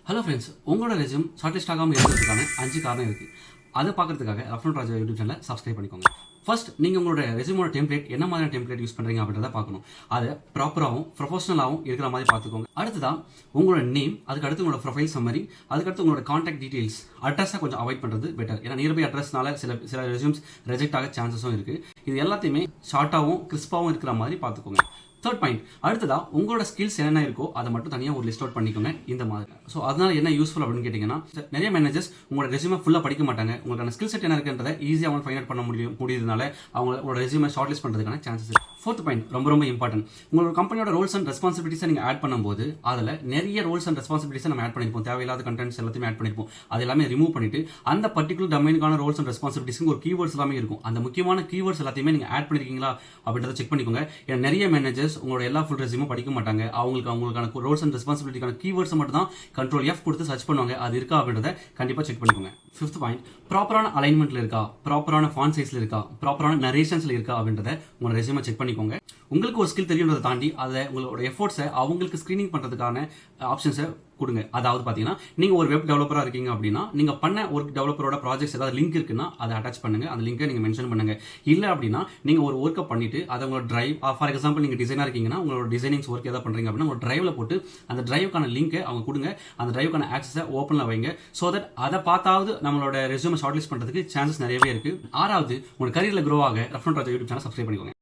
Hello friends, உங்களோட resume short list ஆகாமல் இருக்கிறதுக்கான 5 காரணம் இருக்குது. அதை பார்க்கறதுக்காக ரஃப்னட் ராஜா யூடியூப் சேனலை சப்ஸ்கிரைப் பண்ணிக்கோங்க. ஃபர்ஸ்ட், நீங்கள் உங்களோட ரெஸ்யூமோட டெம்ப்ளேட் என்ன மாதிரியான டெம்ப்ளேட் யூஸ் பண்ணுறீங்க அப்படின்றத பார்க்கணும். அதை ப்ராப்பராகவும் ப்ரொஃபஷனலாகவும் இருக்கிற மாதிரி பார்த்துக்கோங்க. அடுத்ததான் உங்களோட நேம், அதுக்கடுத்து உங்களோட ப்ரொஃபைல் சம்மரி, அதுக்கடுத்து உங்களோட கான்டாக்ட் டீடைல்ஸ், அட்ரஸை கொஞ்சம் அவாய்ட் பண்ணுறது பெட்டர். ஏன்னா நியர்பை அட்ரஸ்னால சில ரெஸ்யூம்ஸ் ரிஜெக்ட் ஆக சான்சஸும் இருக்குது. இது எல்லாத்தையுமே ஷார்ட்டாகவும் கிறிஸ்பாகவும் இருக்கிற மாதிரி பார்த்துக்கோங்க. தேர்ட் பாயிண்ட், அடுத்ததா உங்களோட ஸ்கில்ஸ் என்னென்ன இருக்கோ அதை மட்டும் தனியாக ஒரு லிஸ்ட் அவுட் பண்ணிக்கோங்க இந்த மாதிரி. ஸோ அதனால என்ன யூஸ்ஃபுல் அப்படின்னு கேட்டிங்கன்னா, நிறைய மேனேஜர்ஸ் உங்களோட ரெஸ்யூமை ஃபுல்லாக படிக்க மாட்டாங்க. உங்களுக்கான ஸ்கில் செட் என்ன இருக்குன்றதை ஈஸியாக அவங்க ஃபைண்ட் அவுட் பண்ண முடியுதுனால அவங்களோட ரெஸ்யூமை ஷார்ட் லிஸ்ட் பண்ணுறதுக்கான சான்சஸ் இருக்கு. ஃபோர்த் பாயிண்ட் ரொம்ப இம்பார்ட்டன்ட். உங்களோட கம்பெனியோட ரோல்ஸ் அண்ட் ரெஸ்பான்சிபிலிட்டிஸை நீங்கள் ஆட் பண்ணும்போது அதில் நிறைய ரோல்ஸ் அண்ட் ரெஸ்பான்சிபிலிட்டிஸை நம்ம ஆட் பண்ணியிருப்போம். தேவையில்லாத கண்டென்ட்ஸ் எல்லாத்தையுமே ஆட் பண்ணியிருப்போம். அது எல்லாமே ரிமூவ் பண்ணிட்டு அந்த பர்டிகுலர் டொமைனுக்கான ரோல்ஸ் அண்ட் ரெஸ்பான்சிபிலிட்டிஸ்க்கு ஒரு கீவேர்ட்ஸ் எல்லாமே இருக்கும். அந்த முக்கியமான கீவேர்ட்ஸ் எல்லாத்தையுமே நீங்கள் ஆட் பண்ணிருக்கீங்களா அப்படின்றத செக் பண்ணிக்கோங்க. ஏன்னா நிறைய மேனேஜர்ஸ் உங்களோட எல்லா ஃபுல் ரெஸ்யூமும் படிக்க மாட்டாங்க. அவங்களுக்கான ரோல்ஸ் அண்ட் ரெஸ்பான்சிபிலிட்டிக்கான கீவேர்ட்ஸ் மட்டும் தான் கண்ட்ரோல் எஃப் கொடுத்து சர்ச் பண்ணுவாங்க. அது இருக்கா அப்படின்றத கண்டிப்பாக செக் பண்ணிக்கோங்க. ஃபிஃப்த் பாயிண்ட், ப்ராப்பரான அலைன்மெண்ட்ல இருக்கா, ப்ராப்பரான ஃபாண்ட் சைஸ்ல இருக்கா, ப்ராப்பரான நரேஷன்ஸ்ல இருக்கா அப்படின்றத உங்களோட ரெஸ்யூமை செக் பண்ணிக்கோங்க. உங்களுக்கு ஒரு ஸ்கில் தெரியுன்றதை தாண்டி அதை உங்களோட எஃபோர்ட்ஸை அவங்களுக்கு ஸ்க்ரீனிங் பண்ணுறதுக்கான ஆப்ஷன்ஸை கொடுங்க. அதாவது பார்த்தீங்கன்னா, நீங்கள் ஒரு வெப் டெவலப்பராக இருக்கீங்க அப்படின்னா, நீங்கள் பண்ண ஒரு டெவலப்பரோட ப்ராஜெக்ட்ஸ் ஏதாவது லிங்க் இருக்குன்னா அதை அட்டாச் பண்ணுங்க. அந்த லிங்கை நீங்கள் மென்ஷன் பண்ணுங்க. இல்லை அப்படின்னா நீங்கள் ஒரு ஒர்க்கை பண்ணிட்டு அதை உங்களோட டிரைவ், ஃபார் எக்ஸாம்பிள் நீங்கள் டிசைனாக இருக்கீங்கன்னா உங்களோட டிசைனிங்ஸ் ஒர்க் ஏதாவது பண்ணுறீங்க அப்படின்னா உங்களோட டிரைவில் போட்டு அந்த டிரைவுக்கான லிங்கை அவங்க கொடுங்க. அந்த டிரைவுக்கான ஆக்சஸை ஓப்பனில் வைங்க. ஸோ தட் அதை பார்த்தாவது நம்மளோட ரெஸ்யூமை ஷார்ட் லிஸ்ட் பண்ணுறதுக்கு சான்சஸ் நிறையவே இருக்குது. ஆறாவது, உங்களோட கரியரில் க்ரோ ஆக ரஃப்னட் ராஜா யூடியூப் சேனல் சப்ஸ்கிரைப் பண்ணிக்கோங்க.